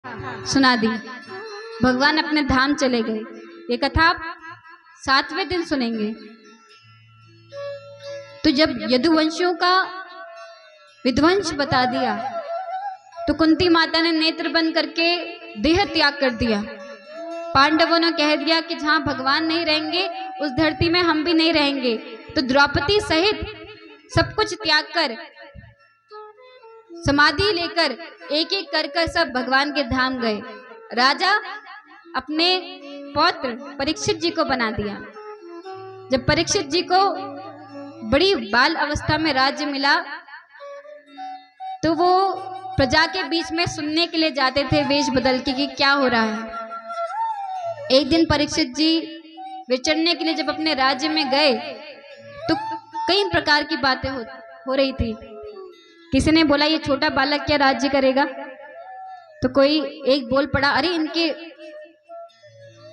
सुना दी। भगवान अपने धाम चले गए। ये कथा आप 7वें दिन सुनेंगे। तो जब यदुवंशियों का विध्वंस बता दिया तो कुंती माता ने नेत्र बंद करके देह त्याग कर दिया। पांडवों ने कह दिया कि जहां भगवान नहीं रहेंगे उस धरती में हम भी नहीं रहेंगे। तो द्रौपदी सहित सब कुछ त्याग कर समाधि लेकर एक एक कर सब भगवान के धाम गए। राजा अपने पौत्र परीक्षित जी को बना दिया। जब परीक्षित जी को बड़ी बाल अवस्था में राज्य मिला तो वो प्रजा के बीच में सुनने के लिए जाते थे वेश बदल के कि क्या हो रहा है। एक दिन परीक्षित जी विचरने के लिए जब अपने राज्य में गए तो कई प्रकार की बातें हो रही थी। किसी ने बोला ये छोटा बालक क्या राज्य करेगा, तो कोई एक बोल पड़ा अरे इनके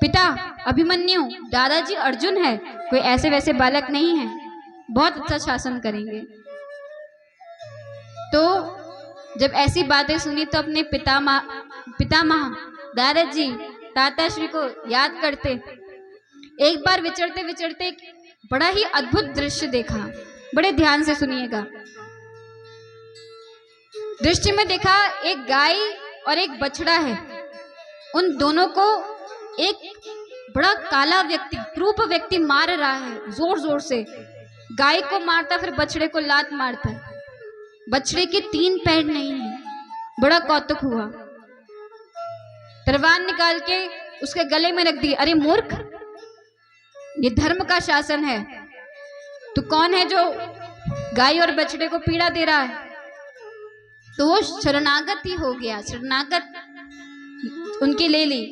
पिता अभिमन्यु दादाजी अर्जुन है, कोई ऐसे वैसे बालक नहीं है, बहुत अच्छा शासन करेंगे। तो जब ऐसी बातें सुनी तो अपने पितामह दादाजी ताताश्री को याद करते एक बार विचरते विचरते बड़ा ही अद्भुत दृश्य देखा। बड़े ध्यान से सुनिएगा। दृश्य में देखा एक गाय और एक बछड़ा है। उन दोनों को एक बड़ा काला व्यक्ति क्रूप व्यक्ति मार रहा है जोर जोर से। गाय को मारता फिर बछड़े को लात मारता है। बछड़े के 3 पैर नहीं है। बड़ा कौतुक हुआ। तलवार निकाल के उसके गले में रख दी। अरे मूर्ख, ये धर्म का शासन है, तू कौन है जो गाय और बछड़े को पीड़ा दे रहा है। तो वो शरणागत ही हो गया। शरणागत उनकी ले ली।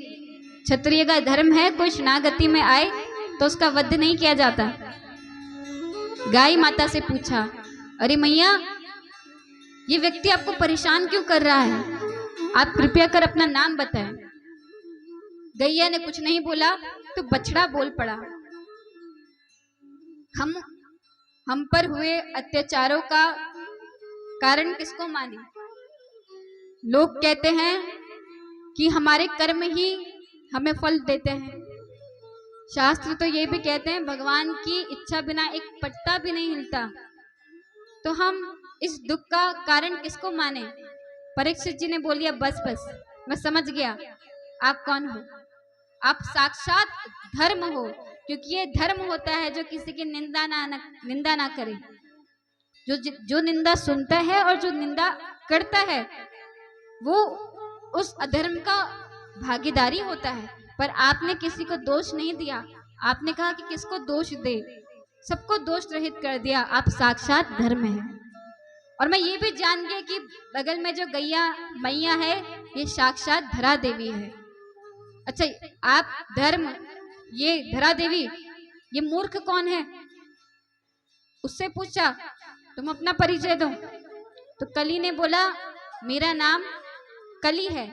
क्षत्रिय का धर्म है कोई शरणागति में आए तो उसका वध नहीं किया जाता। गाय माता से पूछा अरे मैया ये व्यक्ति आपको परेशान क्यों कर रहा है, आप कृपया कर अपना नाम बताएं। गैया ने कुछ नहीं बोला तो बछड़ा बोल पड़ा हम पर हुए अत्याचारों का कारण किसको माने। लोग कहते हैं कि हमारे कर्म ही हमें फल देते हैं। शास्त्र तो ये भी कहते हैं भगवान की इच्छा बिना एक पत्ता भी नहीं हिलता। तो हम इस दुख का कारण किसको माने। परीक्षित जी ने बोल दिया बस मैं समझ गया आप कौन हो। आप साक्षात धर्म हो, क्योंकि ये धर्म होता है जो किसी की निंदा ना करे। जो निंदा सुनता है और जो निंदा करता है वो उस अधर्म का भागीदारी होता है। पर आपने किसी को दोष नहीं दिया। आपने कहा कि किसको दोष दे, सबको दोष रहित कर दिया। आप साक्षात धर्म है। और मैं ये भी जान गया कि बगल में जो गैया मैया है ये साक्षात धरा देवी है। अच्छा आप धर्म, ये धरा देवी, ये मूर्ख कौन है, उससे पूछा तुम अपना परिचय दो। तो कली ने बोला मेरा नाम कली है।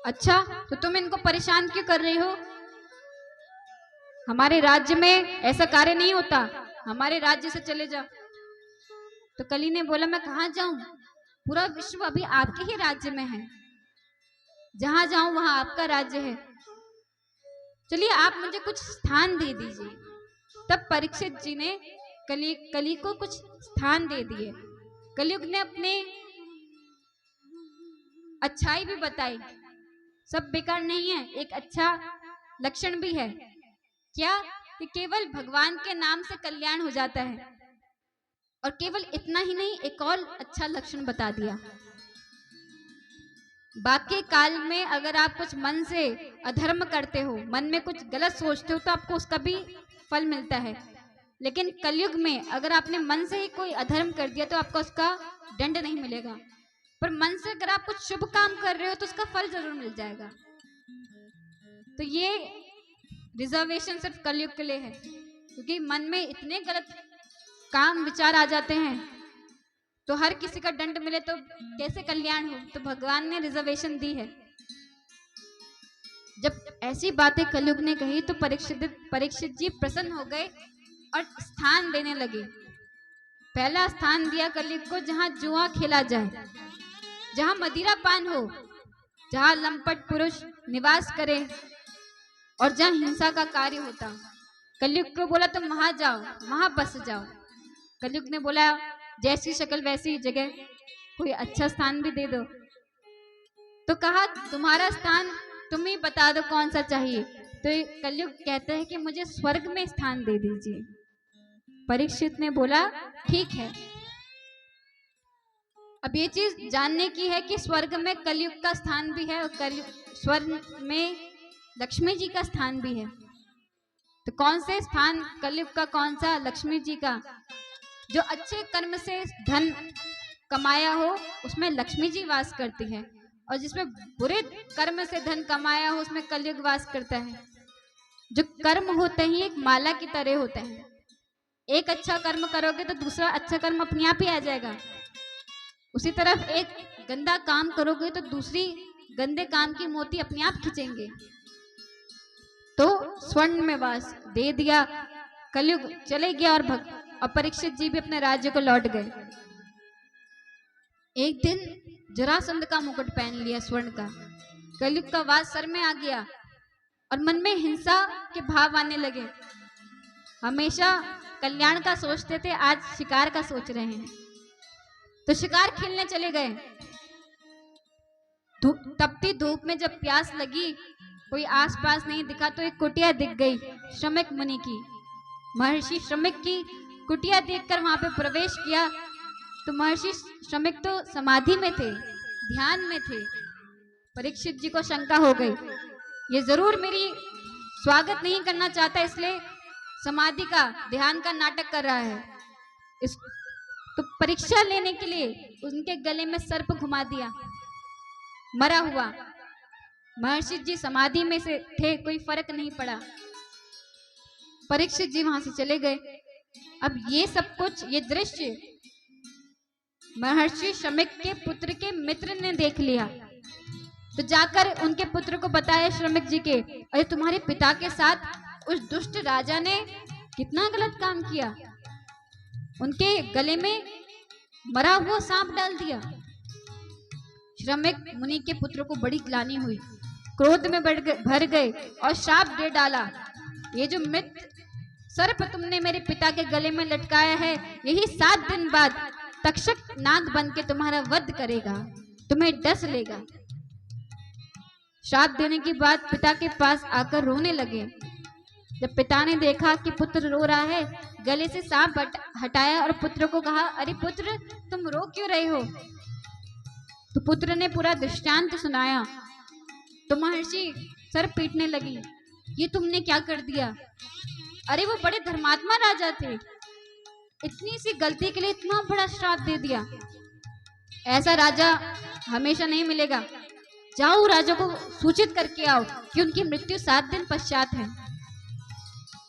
अच्छा तो तुम इनको परेशान क्यों कर रही हो, हमारे राज्य में ऐसा कार्य नहीं होता, हमारे राज्य से चले जाओ। तो कली ने बोला मैं कहाँ जाऊं, पूरा विश्व अभी आपके ही राज्य में है, जहां जाऊं वहां आपका राज्य है। चलिए आप मुझे कुछ स्थान दे दीजिए। तब परीक्षित जी ने कली को कुछ स्थान दे दिए। कलयुग ने अपने अच्छाई भी बताई। सब बेकार नहीं है, एक अच्छा लक्षण भी है। क्या कि केवल भगवान के नाम से कल्याण हो जाता है। और केवल इतना ही नहीं, एक और अच्छा लक्षण बता दिया। बाकी काल में अगर आप कुछ मन से अधर्म करते हो, मन में कुछ गलत सोचते हो तो आपको उसका भी फल मिलता है। लेकिन कलयुग में अगर आपने मन से ही कोई अधर्म कर दिया तो आपको उसका दंड नहीं मिलेगा। पर मन से अगर आप कुछ शुभ काम कर रहे हो तो उसका फल जरूर मिल जाएगा। तो ये रिजर्वेशन सिर्फ कलयुग के लिए है, क्योंकि मन में इतने गलत काम विचार आ जाते हैं तो हर किसी का दंड मिले तो कैसे कल्याण हो। तो भगवान ने रिजर्वेशन दी है। जब ऐसी बातें कलयुग ने कही तो परीक्षित जी प्रसन्न हो गए और स्थान देने लगे। पहला स्थान दिया कलयुग को जहां जुआ खेला जाए। जहां मदिरा पान हो, जहां लंपट पुरुष निवास करे और जहां हिंसा का कार्य होता। कलयुग को बोला तुम वहां जाओ, वहां बस जाओ। कलयुग ने बोला जैसी शक्ल वैसी जगह, कोई अच्छा स्थान भी दे दो। तो कहा तुम्हारा स्थान तुम ही बता दो कौन सा चाहिए। तो कलयुग कहते हैं कि मुझे स्वर्ग में स्थान दे दीजिए। परीक्षित ने बोला ठीक है। अब ये चीज जानने की है कि स्वर्ग में कलयुग का स्थान भी है और स्वर्ग में लक्ष्मी जी का स्थान भी है। तो कौन से स्थान कलयुग का, कौन सा लक्ष्मी जी का? जो अच्छे कर्म से धन कमाया हो उसमें लक्ष्मी जी वास करती है, और जिसमें बुरे कर्म से धन कमाया हो उसमें कलयुग वास करता है। जो कर्म होते हैं एक माला की तरह होते हैं। एक अच्छा कर्म करोगे तो दूसरा अच्छा कर्म अपने आप ही आ जाएगा। उसी तरफ एक गंदा काम करोगे तो दूसरी गंदे काम की मोती अपने आप खींचेंगे। तो स्वर्ण में वास दे दिया, कलयुग चले गया और परीक्षित जी भी अपने राज्य को लौट गए। एक दिन जरासंध का मुकुट पहन लिया स्वर्ण का, कलयुग का वास सर में आ गया और मन में हिंसा के भाव आने लगे। हमेशा कल्याण का सोचते थे, आज शिकार का सोच रहे हैं। तो शिकार खेलने चले गए। तपती धूप में जब प्यास लगी, कोई आसपास नहीं दिखा तो एक कुटिया दिख गई श्रमिक मुनि की। महर्षि श्रमिक की कुटिया देखकर वहां पे प्रवेश किया तो महर्षि श्रमिक तो समाधि में थे, ध्यान में थे। परीक्षित जी को शंका हो गई, ये जरूर मेरी स्वागत नहीं करना चाहता, इसलिए समाधि का, ध्यान का नाटक कर रहा है। तो परीक्षा लेने के लिए उनके गले में सर्प घुमा दिया, मरा हुआ। महर्षि जी समाधि में से थे, कोई फर्क नहीं पड़ा। परीक्षित जी वहां से चले गए। अब ये सब कुछ, ये दृश्य महर्षि श्रमिक के पुत्र के मित्र ने देख लिया। तो जाकर उनके पुत्र को बताया श्रमिक जी के, अरे तुम्हारे पिता के साथ उस दुष्ट राजा ने कितना गलत काम किया, उनके गले में मरा हुआ सांप डाल दिया। श्रमिक मुनि के पुत्र को बड़ी ग्लानि हुई, क्रोध में भर गए और श्राप दे डाला, ये जो मृत सर्प तुमने मेरे पिता के गले में लटकाया है, यही 7 दिन बाद तक्षक नाग बन के तुम्हारा वध करेगा, तुम्हें डस लेगा। श्राप देने के बाद पिता के पास आकर रोने लगे। जब पिता ने देखा कि पुत्र रो रहा है, गले से सांप हटाया और पुत्र को कहा, अरे पुत्र तुम रो क्यों रहे हो? तो पुत्र ने पूरा दृष्टांत सुनाया। तो महर्षि सर पीटने लगी, ये तुमने क्या कर दिया? अरे वो बड़े धर्मात्मा राजा थे, इतनी सी गलती के लिए इतना बड़ा श्राप दे दिया। ऐसा राजा हमेशा नहीं मिलेगा। जाओ राजा को सूचित करके आओ कि उनकी मृत्यु 7 दिन पश्चात है।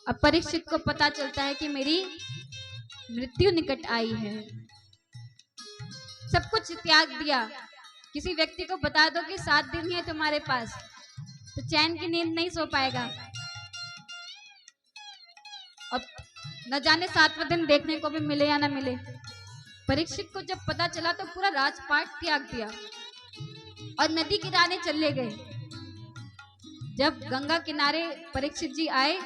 अब परीक्षित को पता चलता है कि मेरी मृत्यु निकट आई है। सब कुछ त्याग दिया। किसी व्यक्ति को बता दो कि 7 दिन ही है तुम्हारे पास, तो चैन की नींद नहीं सो पाएगा। अब न जाने 7वां दिन देखने को भी मिले या ना मिले। परीक्षित को जब पता चला तो पूरा राजपाट त्याग दिया और नदी किनारे चले गए। जब गंगा किनारे परीक्षित जी आए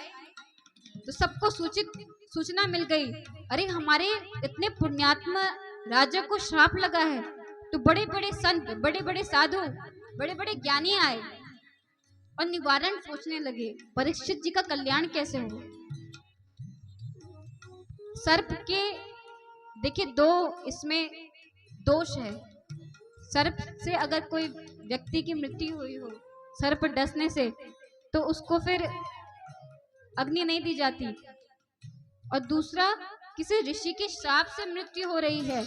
तो सबको सूचना मिल गई, अरे हमारे इतने पुण्यात्मा राजा को श्राप लगा है। तो बड़े बड़े संत, बड़े बड़े साधु, बड़े बड़े ज्ञानी आए और निवारण सोचने लगे, परीक्षित जी का कल्याण कैसे हो। सर्प के देखिए 2 इसमें दोष है। सर्प से अगर कोई व्यक्ति की मृत्यु हुई हो सर्प डसने से, तो उसको फिर अग्नि नहीं दी जाती। और दूसरा, किसी ऋषि के श्राप से मृत्यु हो रही है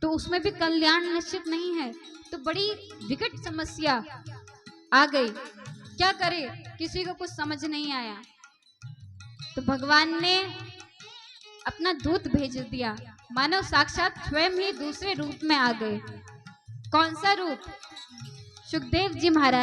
तो उसमें भी कल्याण निश्चित नहीं है। तो बड़ी विकट समस्या आ गई, क्या करे, किसी को कुछ समझ नहीं आया। तो भगवान ने अपना दूत भेज दिया, मानो साक्षात स्वयं ही दूसरे रूप में आ गए। कौन सा रूप? सुखदेव जी महाराज